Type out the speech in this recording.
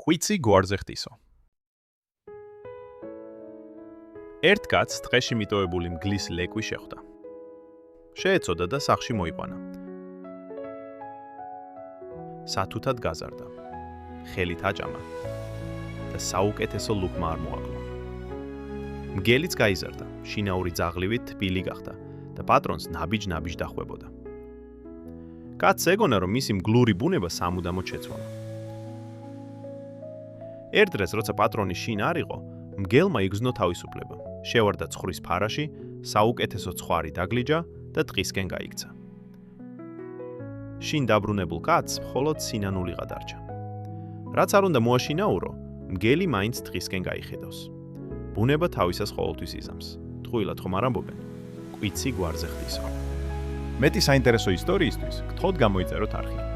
ყვიცი გვარზე ხტისო. ერთ კაცს ტყეში მიტოვებული მგლის ლეკვი შეხვდა. შეეცოდა და სახლში მოიყვანა. სათუთად გაზარდა. ხელით აჭამა და საუკეთესო ლუქმა არ მოაკლო. მგელიც გაიზარდა, შინაური ძაღლივით თბილი გახდა და პატრონს ნაბიჯ-ნაბიჯ დახვებოდა. კაცს ეგონა, რომ მისი მგლური ბუნება სამუდამოდ შეცვალა. ერთ დღეს, როცა პატრონი შინ არ იყო, მგელმა იგრძნო თავისუფლება. შევარდა ცხრის ფარაში, საუკეთესო ცხარი დაგლიჯა და ტყისკენ გაიქცა. შინ დაბრუნებულ კაცს მხოლოდ სინანულიღა დარჩა. რაც არ უნდა მოაშინაურო, მგელი მაინც ტყისკენ გაიხედავს. ბუნება თავისას ყოველთვის იზამს. ტყუილად ხომ არ ამბობენ? ყვიცი გვარზე ხტისო. მეტი საინტერესო ისტორიისთვის გთხოვთ გამოიწეროთ არხი.